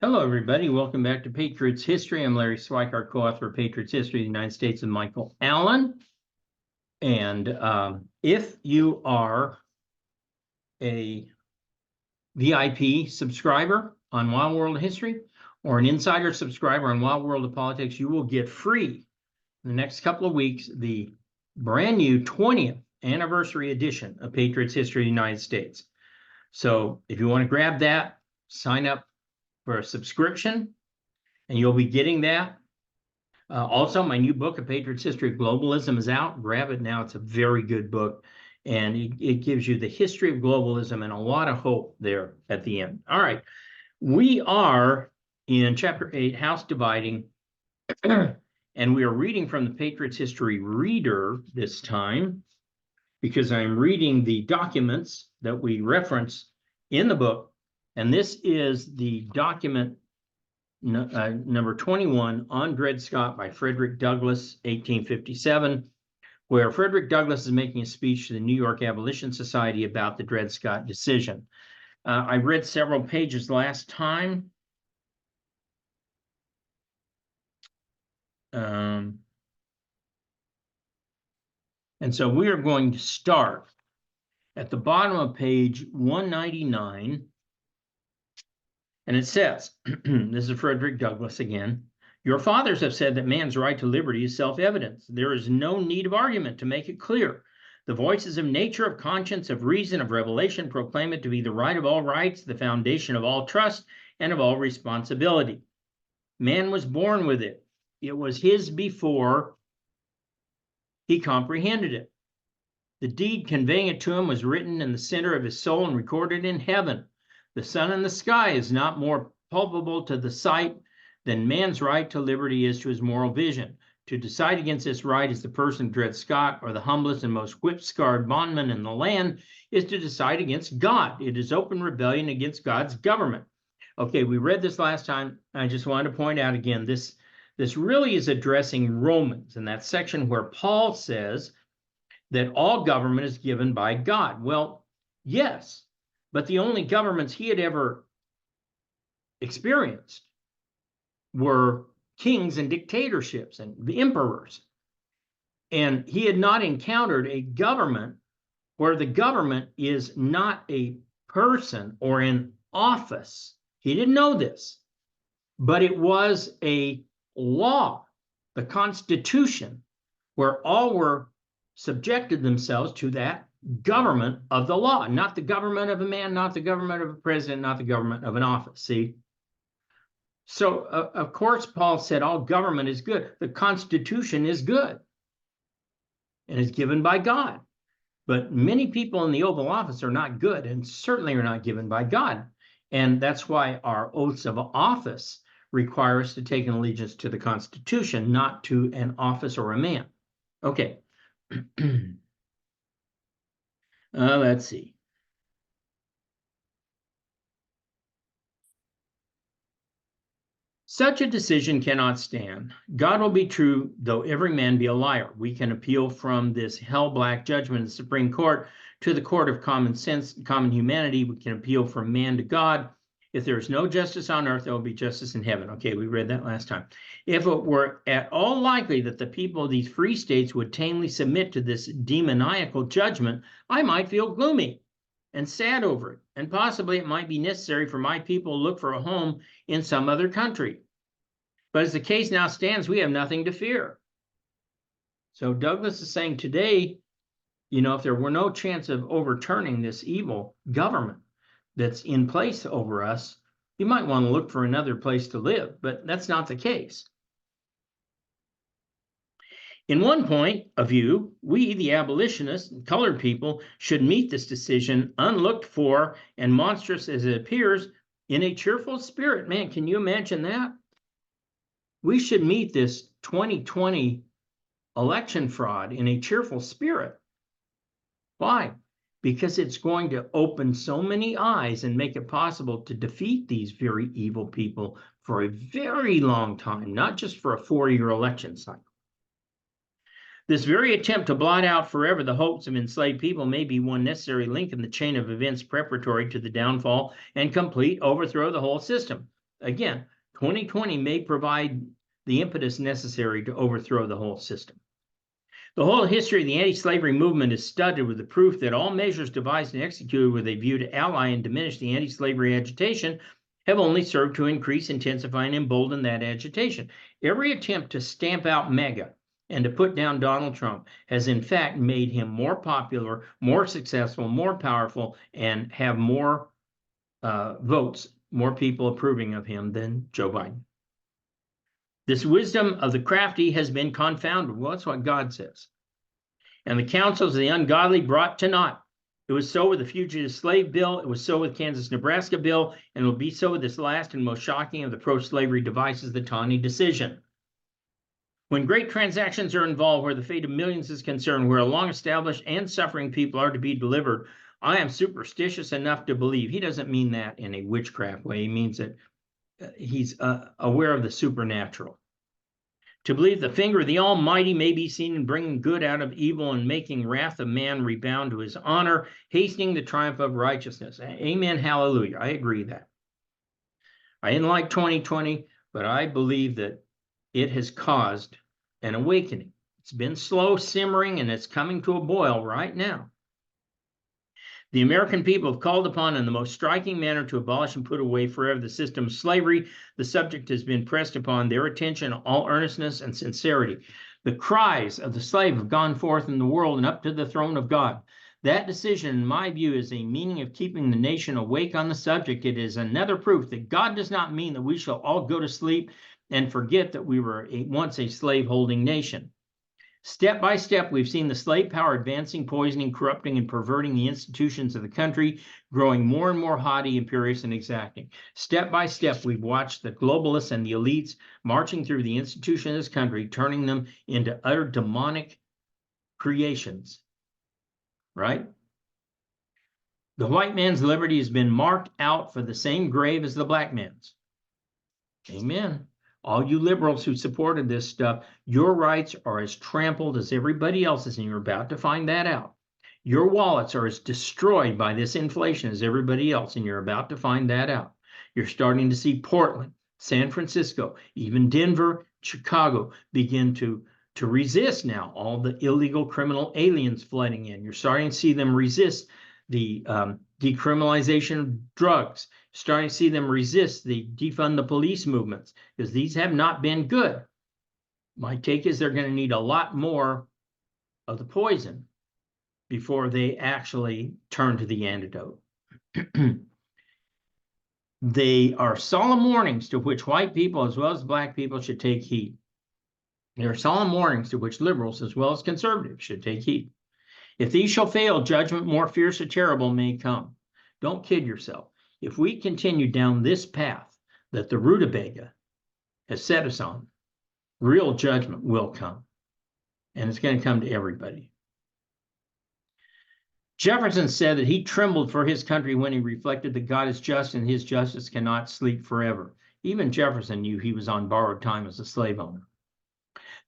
Hello, everybody. Welcome back to Patriots History. I'm Larry Swikart, co-author of Patriots History of the United States and Michael Allen. And if you are a VIP subscriber on Wild World of History or an insider subscriber on Wild World of Politics, you will get free in the next couple of weeks the brand new 20th anniversary edition of Patriots History of the United States. So if you want to grab that, sign up for a subscription, and you'll be getting that. Also, my new book, A Patriot's History of Globalism, is out. Grab it now. It's a very good book, and it gives you the history of globalism and a lot of hope there at the end. All right. We are in Chapter 8, House Dividing, and we are reading from the Patriots History Reader this time because I'm reading the documents that we reference in the book, and this is the document number 21 on Dred Scott by Frederick Douglass, 1857, where Frederick Douglass is making a speech to the New York Abolition Society about the Dred Scott decision. I read several pages last time. And so we are going to start at the bottom of page 199. And it says, this is Frederick Douglass again, "Your fathers have said that man's right to liberty is self-evident. There is no need of argument to make it clear. The voices of nature, of conscience, of reason, of revelation proclaim it to be the right of all rights, the foundation of all trust, and of all responsibility. Man was born with it. It was his before he comprehended it. The deed conveying it to him was written in the center of his soul and recorded in heaven. The sun in the sky is not more palpable to the sight than man's right to liberty is to his moral vision. To decide against this right as the person of Dred Scott, or the humblest and most whip-scarred bondman in the land, is to decide against God. It is open rebellion against God's government." Okay, we read this last time. I just wanted to point out again, this really is addressing Romans in that section where Paul says that all government is given by God. Well, yes. But the only governments he had ever experienced were kings and dictatorships and the emperors. And he had not encountered a government where the government is not a person or an office. He didn't know this, but it was a law, the Constitution, where all were subjected themselves to that government of the law, not the government of a man, not the government of a president, not the government of an office. See? So, of course, Paul said all government is good. The Constitution is good and is given by God. But many people in the Oval Office are not good and certainly are not given by God. And that's why our oaths of office require us to take an allegiance to the Constitution, not to an office or a man. Okay. Let's see. "Such a decision cannot stand. God will be true, though every man be a liar. We can appeal from this hell-black judgment of the Supreme Court to the court of common sense, common humanity. We can appeal from man to God. If there is no justice on earth, there will be justice in heaven." Okay, we read that last time. "If it were at all likely that the people of these free states would tamely submit to this demoniacal judgment, I might feel gloomy and sad over it, and possibly it might be necessary for my people to look for a home in some other country. But as the case now stands, we have nothing to fear." So Douglass is saying today, if there were no chance of overturning this evil government that's in place over us, you might want to look for another place to live, but that's not the case. "In one point of view, we, the abolitionists and colored people, should meet this decision, unlooked for and monstrous as it appears, in a cheerful spirit." Man, can you imagine that? We should meet this 2020 election fraud in a cheerful spirit. Why? Because it's going to open so many eyes and make it possible to defeat these very evil people for a very long time, not just for a 4-year election cycle. "This very attempt to blot out forever the hopes of enslaved people may be one necessary link in the chain of events preparatory to the downfall and complete overthrow of the whole system." Again, 2020 may provide the impetus necessary to overthrow the whole system. The whole history of the anti-slavery movement is studded with the proof that all measures devised and executed with a view to ally and diminish the anti-slavery agitation have only served to increase, intensify, and embolden that agitation. Every attempt to stamp out MAGA and to put down Donald Trump has in fact made him more popular, more successful, more powerful, and have more votes, more people approving of him than Joe Biden. This wisdom of the crafty has been confounded. Well, that's what God says. And the counsels of the ungodly brought to naught. It was so with the Fugitive Slave Bill. It was so with Kansas-Nebraska bill. And it will be so with this last and most shocking of the pro-slavery devices, the Taney decision. When great transactions are involved, where the fate of millions is concerned, where a long-established and suffering people are to be delivered, I am superstitious enough to believe. He doesn't mean that in a witchcraft way. He means that he's aware of the supernatural. To believe the finger of the Almighty may be seen in bringing good out of evil and making wrath of man rebound to his honor, hastening the triumph of righteousness. Amen, hallelujah. I agree that. I didn't like 2020, but I believe that it has caused an awakening. It's been slow simmering, and it's coming to a boil right now. The American people have called upon in the most striking manner to abolish and put away forever the system of slavery. The subject has been pressed upon their attention, all earnestness and sincerity. The cries of the slave have gone forth in the world and up to the throne of God. That decision, in my view, is a meaning of keeping the nation awake on the subject. It is another proof that God does not mean that we shall all go to sleep and forget that we were once a slave-holding nation. Step by step, we've seen the slave power advancing, poisoning, corrupting, and perverting the institutions of the country, growing more and more haughty, imperious, and exacting. Step by step, we've watched the globalists and the elites marching through the institution of this country, turning them into utter demonic creations, right? The white man's liberty has been marked out for the same grave as the black man's. Amen. All you liberals who supported this stuff, your rights are as trampled as everybody else's, and you're about to find that out. Your wallets are as destroyed by this inflation as everybody else, and you're about to find that out. You're starting to see Portland, San Francisco, even Denver, Chicago begin to resist now all the illegal criminal aliens flooding in. You're starting to see them resist the decriminalization of drugs, starting to see them resist the defund the police movements, because these have not been good. My take is they're going to need a lot more of the poison before they actually turn to the antidote. They are solemn warnings to which white people as well as black people should take heed. They are solemn warnings to which liberals as well as conservatives should take heed. If these shall fail, judgment more fierce or terrible may come. Don't kid yourself. If we continue down this path that the rutabaga has set us on, real judgment will come. And it's going to come to everybody. Jefferson said that he trembled for his country when he reflected that God is just and his justice cannot sleep forever. Even Jefferson knew he was on borrowed time as a slave owner.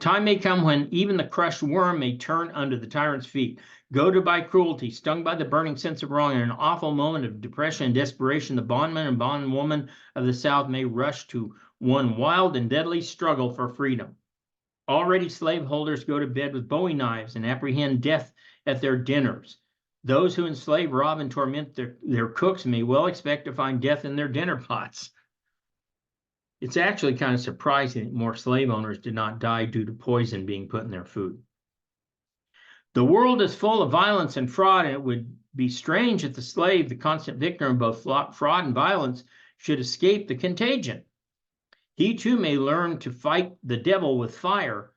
Time may come when even the crushed worm may turn under the tyrant's feet. Goaded by cruelty, stung by the burning sense of wrong, in an awful moment of depression and desperation, the bondman and bondwoman of the South may rush to one wild and deadly struggle for freedom. Already slaveholders go to bed with bowie knives and apprehend death at their dinners. Those who enslave, rob, and torment their cooks may well expect to find death in their dinner pots. It's actually kind of surprising that more slave owners did not die due to poison being put in their food. The world is full of violence and fraud, and it would be strange if the slave, the constant victim of both fraud and violence, should escape the contagion. He too may learn to fight the devil with fire.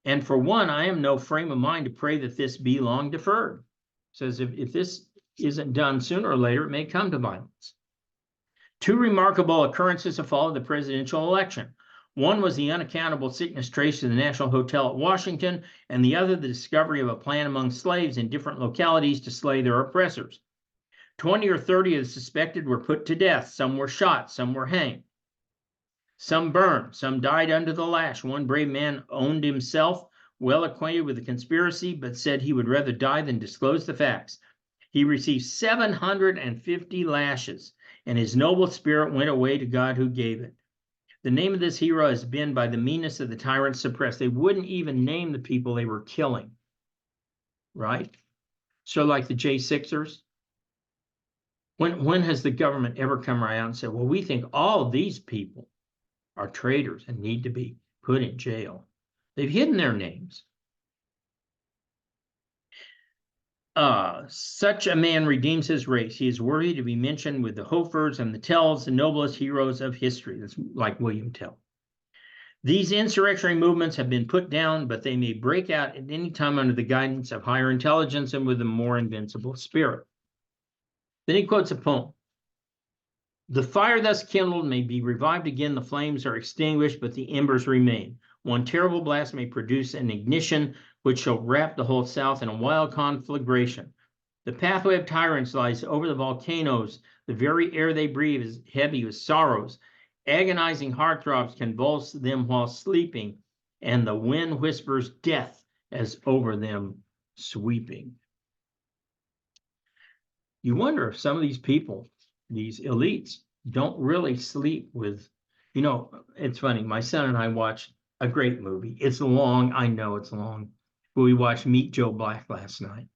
And for one, I am no frame of mind to pray that this be long deferred. It says if this isn't done sooner or later, it may come to violence. Two remarkable occurrences have followed the presidential election. One was the unaccountable sickness traced to the National Hotel at Washington, and the other the discovery of a plan among slaves in different localities to slay their oppressors. 20 or 30 of the suspected were put to death. Some were shot, some were hanged. Some burned, some died under the lash. One brave man owned himself well acquainted with the conspiracy, but said he would rather die than disclose the facts. He received 750 lashes. and his noble spirit went away to God who gave it. The name of this hero has been by the meanness of the tyrants suppressed. They wouldn't even name the people they were killing, right? So like the J6ers, when has the government ever come right out and said, well, we think all these people are traitors and need to be put in jail? They've hidden their names. Such a man redeems his race. He is worthy to be mentioned with the Hofers and the Tells, the noblest heroes of history. That's like William Tell. These insurrectionary movements have been put down, but they may break out at any time under the guidance of higher intelligence and with a more invincible spirit. Then he quotes a poem. The fire thus kindled may be revived again. The flames are extinguished, but the embers remain. One terrible blast may produce an ignition which shall wrap the whole South in a wild conflagration. The pathway of tyrants lies over the volcanoes. The very air they breathe is heavy with sorrows. Agonizing heartthrobs convulse them while sleeping, and the wind whispers death as over them sweeping. You wonder if some of these people, these elites, don't really sleep with, it's funny. My son and I watched a great movie. It's long. I know it's long. But we watched Meet Joe Black last night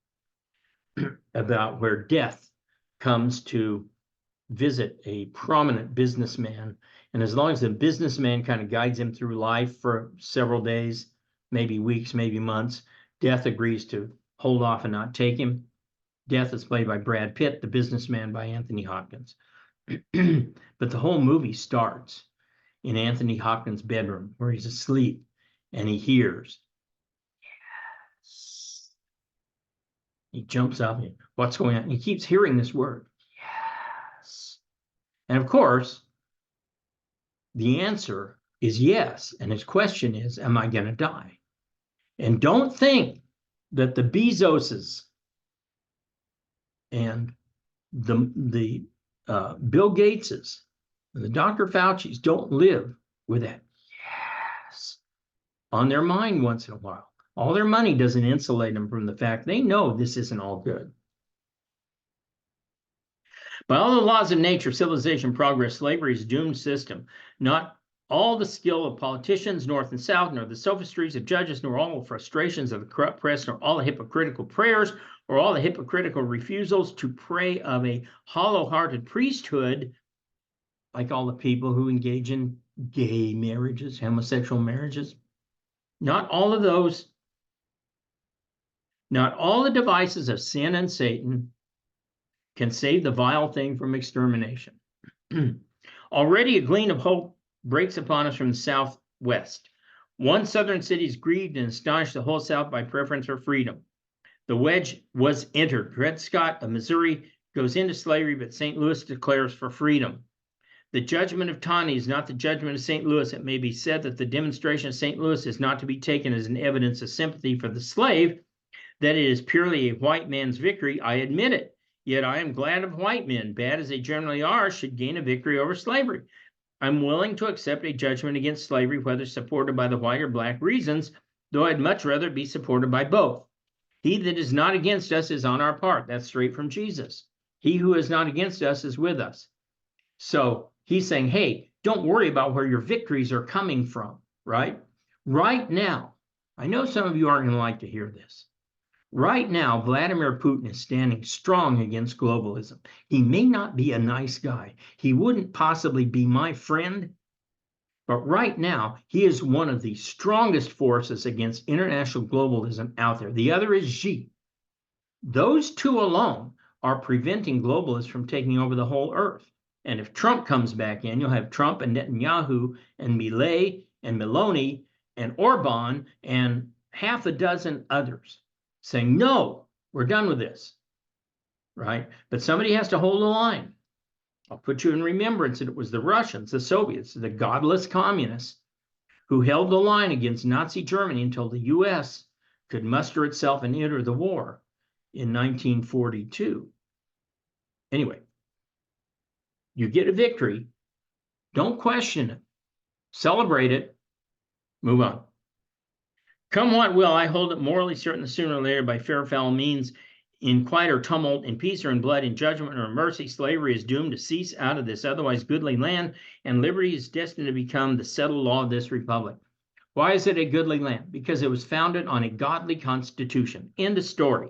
about where death comes to visit a prominent businessman. And as long as the businessman kind of guides him through life for several days, maybe weeks, maybe months, death agrees to hold off and not take him. Death is played by Brad Pitt, the businessman by Anthony Hopkins. But the whole movie starts in Anthony Hopkins' bedroom where he's asleep and he hears, yes. He jumps up and what's going on? And he keeps hearing this word, yes. And of course, the answer is yes. And his question is, am I going to die? And don't think that the Bezoses and the Bill Gateses and the Dr. Fauci's don't live with that yes on their mind once in a while. All their money doesn't insulate them from the fact they know this isn't all good. By all the laws of nature, civilization, progress, slavery is a doomed system. Not all the skill of politicians, north and south, nor the sophistries of judges, nor all the frustrations of the corrupt press, nor all the hypocritical prayers, or all the hypocritical refusals to pray of a hollow-hearted priesthood, like all the people who engage in gay marriages, homosexual marriages. Not all of those, not all the devices of sin and Satan can save the vile thing from extermination. Already a gleam of hope breaks upon us from the southwest. One southern city is grieved and astonished the whole South by preference for freedom. The wedge was entered. Dred Scott of Missouri goes into slavery, but St. Louis declares for freedom. The judgment of Taney is not the judgment of St. Louis. It may be said that the demonstration of St. Louis is not to be taken as an evidence of sympathy for the slave, that it is purely a white man's victory. I admit it. Yet I am glad of white men, bad as they generally are, should gain a victory over slavery. I'm willing to accept a judgment against slavery, whether supported by the white or black reasons, though I'd much rather be supported by both. He that is not against us is on our part. That's straight from Jesus. He who is not against us is with us. So he's saying, hey, don't worry about where your victories are coming from, right? Right now, I know some of you aren't going to like to hear this. Right now, Vladimir Putin is standing strong against globalism. He may not be a nice guy. He wouldn't possibly be my friend. But right now, he is one of the strongest forces against international globalism out there. The other is Xi. Those two alone are preventing globalists from taking over the whole earth. And if Trump comes back in, you'll have Trump and Netanyahu and Milei and Meloni and Orban and half a dozen others saying, no, we're done with this, right? But somebody has to hold the line. I'll put you in remembrance that it was the Russians, the Soviets, the godless communists who held the line against Nazi Germany until the U.S. could muster itself and enter the war in 1942. Anyway, you get a victory. Don't question it. Celebrate it. Move on. Come what will, I hold it morally certain that sooner or later, by fair or foul means, in quiet or tumult, in peace or in blood, in judgment or in mercy, slavery is doomed to cease out of this otherwise goodly land, and liberty is destined to become the settled law of this republic. Why is it a goodly land? Because it was founded on a godly constitution. End of story.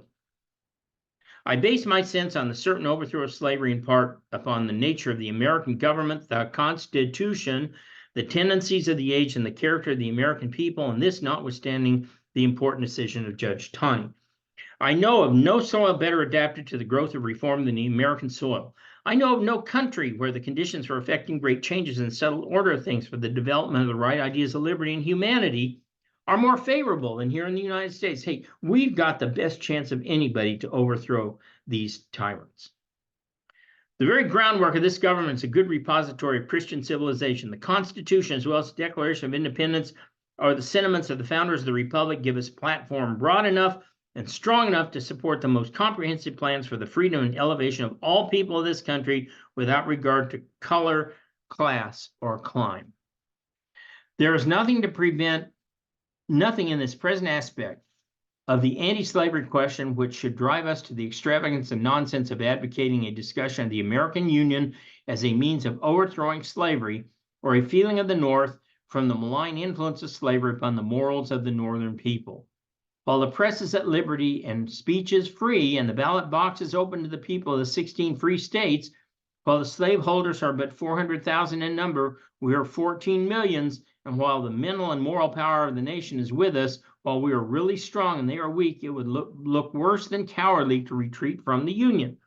I base my sense on the certain overthrow of slavery in part upon the nature of the American government, the Constitution, the tendencies of the age, and the character of the American people, and this notwithstanding the important decision of Judge Taney. I know of no soil better adapted to the growth of reform than the American soil. I know of no country where the conditions for effecting great changes in the settled order of things for the development of the right ideas of liberty and humanity are more favorable than here in the United States. Hey, we've got the best chance of anybody to overthrow these tyrants. The very groundwork of this government is a good repository of Christian civilization. The Constitution, as well as the Declaration of Independence, are the sentiments of the founders of the Republic, give us a platform broad enough and strong enough to support the most comprehensive plans for the freedom and elevation of all people of this country without regard to color, class, or clime. There is nothing to prevent, nothing in this present aspect of the anti-slavery question which should drive us to the extravagance and nonsense of advocating a discussion of the American Union as a means of overthrowing slavery, or a feeling of the North from the malign influence of slavery upon the morals of the Northern people. While the press is at liberty and speech is free and the ballot box is open to the people of the 16 free states, while the slaveholders are but 400,000 in number, we are 14 millions, and while the mental and moral power of the nation is with us, while we are really strong and they are weak, it would look worse than cowardly to retreat from the Union.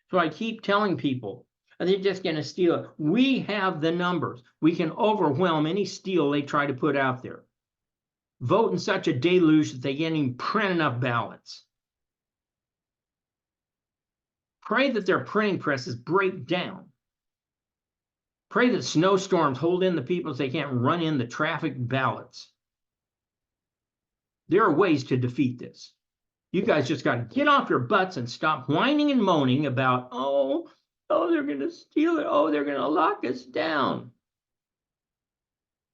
So I keep telling people, they're just going to steal it. We have the numbers. We can overwhelm any steal they try to put out there. Vote in such a deluge that they can't even print enough ballots. Pray that their printing presses break down. Pray that snowstorms hold in the people so they can't run in the traffic ballots. There are ways to defeat this. You guys just got to get off your butts and stop whining and moaning about, oh, they're going to steal it. Oh, they're going to lock us down.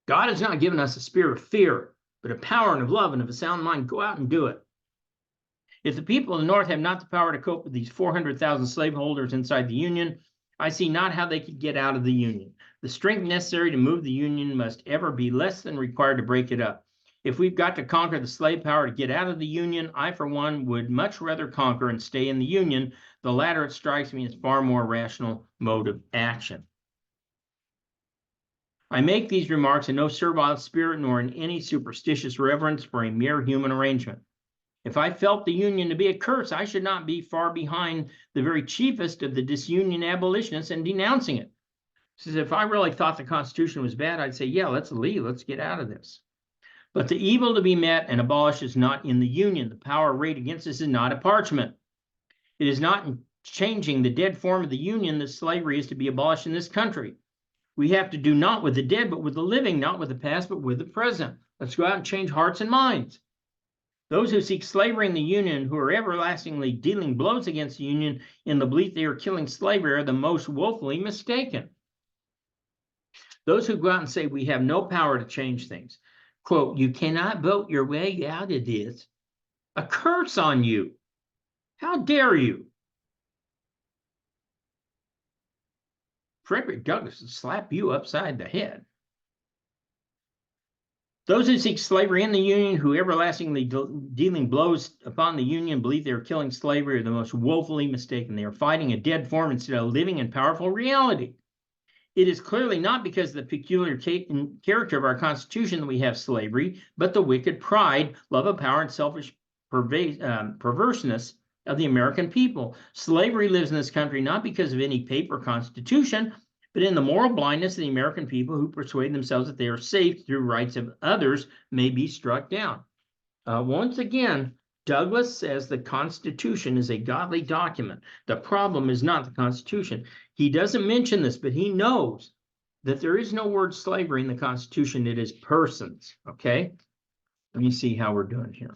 God has not given us a spirit of fear, but of power and of love and of a sound mind. Go out and do it. If the people of the North have not the power to cope with these 400,000 slaveholders inside the Union, I see not how they could get out of the Union. The strength necessary to move the Union must ever be less than required to break it up. If we've got to conquer the slave power to get out of the Union, I, for one, would much rather conquer and stay in the Union. The latter, it strikes me, is far more rational mode of action. I make these remarks in no servile spirit nor in any superstitious reverence for a mere human arrangement. If I felt the Union to be a curse, I should not be far behind the very chiefest of the disunion abolitionists in denouncing it. Says if I really thought the Constitution was bad, I'd say, yeah, let's leave, let's get out of this. But the evil to be met and abolished is not in the Union. The power arrayed against us is not a parchment. It is not in changing the dead form of the Union that slavery is to be abolished in this country. We have to do not with the dead, but with the living, not with the past, but with the present. Let's go out and change hearts and minds. Those who seek slavery in the Union, who are everlastingly dealing blows against the Union in the belief they are killing slavery, are the most woefully mistaken. Those who go out and say we have no power to change things, quote, you cannot vote your way out of this. A curse on you. How dare you? Frederick Douglass would slap you upside the head. Those who seek slavery in the Union, who everlastingly dealing blows upon the Union, believe they are killing slavery, are the most woefully mistaken. They are fighting a dead form instead of living in powerful reality. It is clearly not because of the peculiar character of our Constitution that we have slavery, but the wicked pride, love of power, and selfish perverseness of the American people. Slavery lives in this country not because of any paper constitution, but in the moral blindness of the American people who persuade themselves that they are safe through rights of others may be struck down. Once again, Douglass says the Constitution is a godly document. The problem is not the Constitution. He doesn't mention this, but he knows that there is no word slavery in the Constitution. It is persons, okay? Let me see how we're doing here.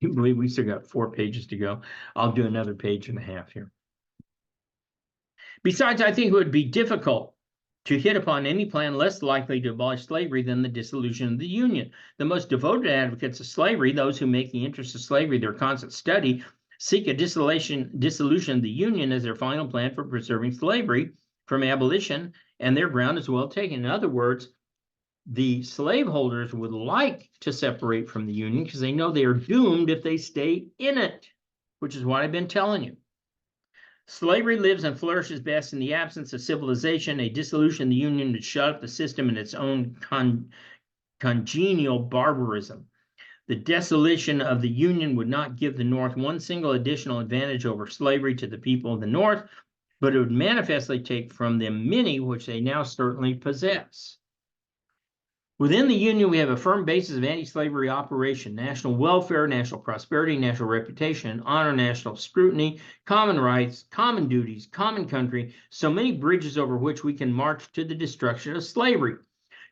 You believe we still got 4 pages to go? I'll do another page and a half here. Besides, I think it would be difficult to hit upon any plan less likely to abolish slavery than the dissolution of the Union. The most devoted advocates of slavery, those who make the interest of slavery their constant study, seek a dissolution of the Union as their final plan for preserving slavery from abolition, and their ground is well taken. In other words, the slaveholders would like to separate from the Union because they know they are doomed if they stay in it, which is what I've been telling you. Slavery lives and flourishes best in the absence of civilization. A dissolution of the Union would shut up the system in its own congenial barbarism. The dissolution of the Union would not give the North one single additional advantage over slavery to the people of the North, but it would manifestly take from them many which they now certainly possess. Within the Union, we have a firm basis of anti-slavery operation, national welfare, national prosperity, national reputation, honor, national scrutiny, common rights, common duties, common country, so many bridges over which we can march to the destruction of slavery.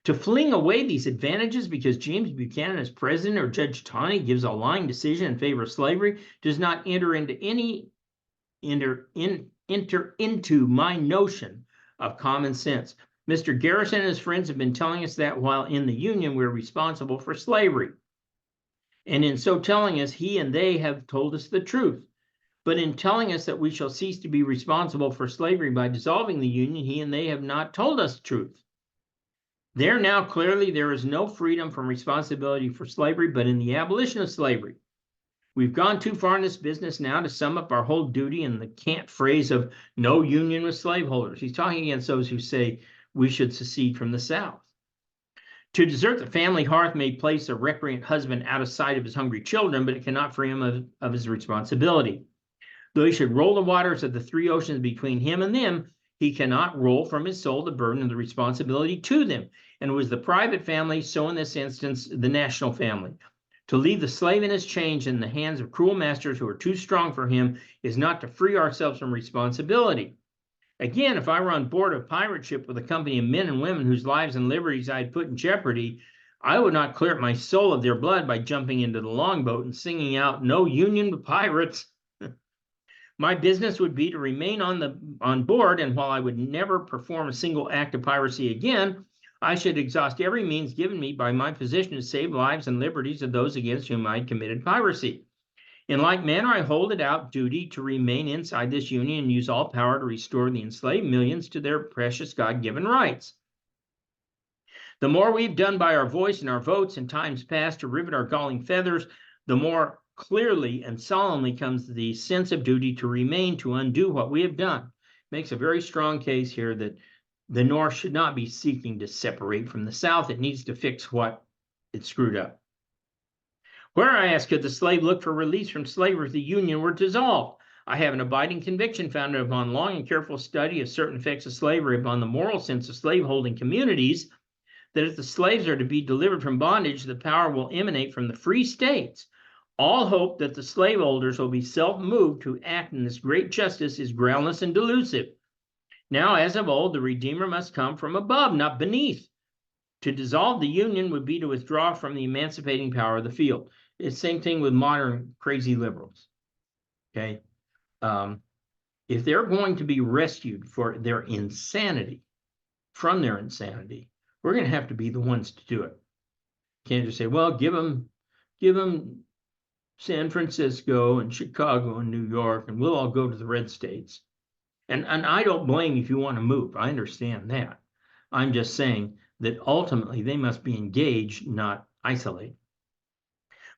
To fling away these advantages because James Buchanan is president or Judge Taney gives a lying decision in favor of slavery does not enter into my notion of common sense. Mr. Garrison and his friends have been telling us that while in the Union, we're responsible for slavery. And in so telling us, he and they have told us the truth. But in telling us that we shall cease to be responsible for slavery by dissolving the Union, he and they have not told us the truth. There now clearly there is no freedom from responsibility for slavery, but in the abolition of slavery. We've gone too far in this business now to sum up our whole duty in the cant phrase of no union with slaveholders. He's talking against those who say we should secede from the South. To desert the family hearth may place a recreant husband out of sight of his hungry children, but it cannot free him of his responsibility. Though he should roll the waters of the three oceans between him and them, he cannot roll from his soul the burden of the responsibility to them. And it was the private family, so in this instance, the national family. To leave the slave in his chains in the hands of cruel masters who are too strong for him is not to free ourselves from responsibility. Again, if I were on board a pirate ship with a company of men and women whose lives and liberties I had put in jeopardy, I would not clear up my soul of their blood by jumping into the longboat and singing out, "No union with pirates." My business would be to remain on board, and while I would never perform a single act of piracy again, I should exhaust every means given me by my position to save lives and liberties of those against whom I had committed piracy. In like manner, I hold it out duty to remain inside this union and use all power to restore the enslaved millions to their precious God-given rights. The more we've done by our voice and our votes in times past to rivet our galling feathers, the more clearly and solemnly comes the sense of duty to remain to undo what we have done. Makes a very strong case here that the North should not be seeking to separate from the South. It needs to fix what it screwed up. Where, I ask, could the slave look for release from slavery if the Union were dissolved? I have an abiding conviction founded upon long and careful study of certain effects of slavery upon the moral sense of slaveholding communities, that if the slaves are to be delivered from bondage, the power will emanate from the free states. All hope that the slaveholders will be self-moved to act in this great justice is groundless and delusive. Now, as of old, the Redeemer must come from above, not beneath. To dissolve the Union would be to withdraw from the emancipating power of the field. It's the same thing with modern crazy liberals. Okay, if they're going to be rescued for their insanity, from their insanity, we're going to have to be the ones to do it. Can't just say, well, give them San Francisco and Chicago and New York, and we'll all go to the red states. And I don't blame you if you want to move. I understand that. I'm just saying that ultimately they must be engaged, not isolated.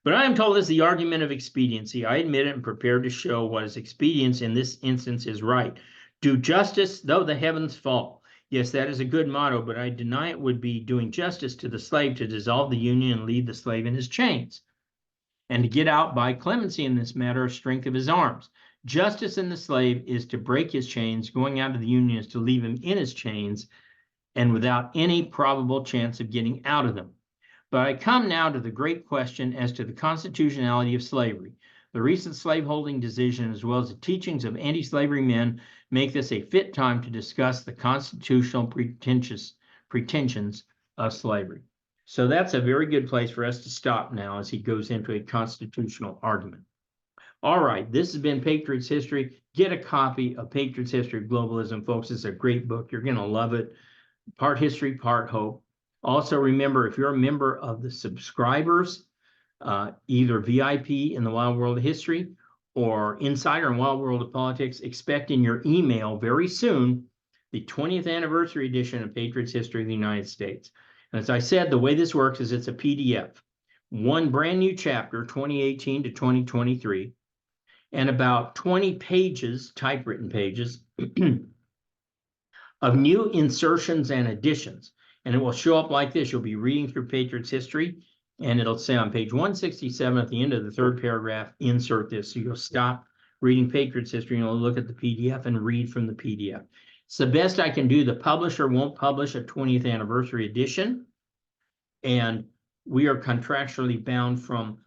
But I am told this is the argument of expediency. I admit it and prepared to show what is expedience in this instance is right. Do justice though the heavens fall. Yes, that is a good motto, but I deny it would be doing justice to the slave to dissolve the Union and leave the slave in his chains, and to get out by clemency in this matter of strength of his arms. Justice in the slave is to break his chains. Going out of the Union is to leave him in his chains and without any probable chance of getting out of them. But I come now to the great question as to the constitutionality of slavery. The recent slaveholding decision, as well as the teachings of anti-slavery men, make this a fit time to discuss the constitutional pretensions of slavery. So that's a very good place for us to stop now as he goes into a constitutional argument. All right, this has been Patriot's History. Get a copy of Patriot's History of Globalism, folks. It's a great book. You're going to love it. part history, part hope. Also, remember, if you're a member of the subscribers, either VIP in the Wild World of History or Insider in Wild World of Politics, expect in your email very soon the 20th anniversary edition of Patriots History of the United States. And as I said, the way this works is it's a PDF, one brand new chapter, 2018 to 2023, and about 20 pages, typewritten pages, of new insertions and additions. And it will show up like this. You'll be reading through Patriots History, and it'll say on page 167 at the end of the third paragraph, insert this. So you'll stop reading Patriots History and you'll look at the PDF and read from the PDF. It's the best I can do. The publisher won't publish a 20th anniversary edition, and we are contractually bound from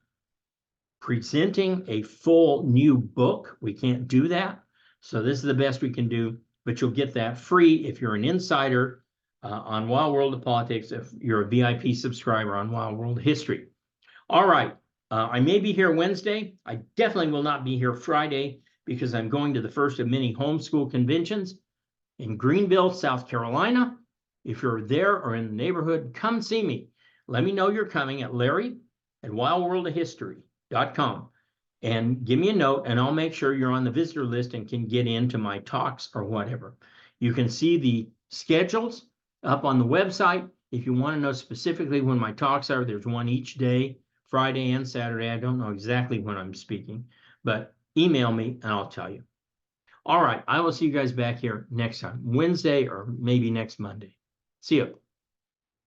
presenting a full new book. We can't do that. So this is the best we can do, but you'll get that free if you're an insider on Wild World of Politics, if you're a VIP subscriber on Wild World History. All right, I may be here Wednesday. I definitely will not be here Friday because I'm going to the first of many homeschool conventions in Greenville, South Carolina. If you're there or in the neighborhood, come see me. Let me know you're coming at Larry@wildworldofhistory.com and give me a note, and I'll make sure you're on the visitor list and can get into my talks or whatever. You can see the schedules up on the website. If you want to know specifically when my talks are, there's one each day, Friday and Saturday. I don't know exactly when I'm speaking, but email me and I'll tell you. All right, I will see you guys back here next time, Wednesday or maybe next Monday. See you.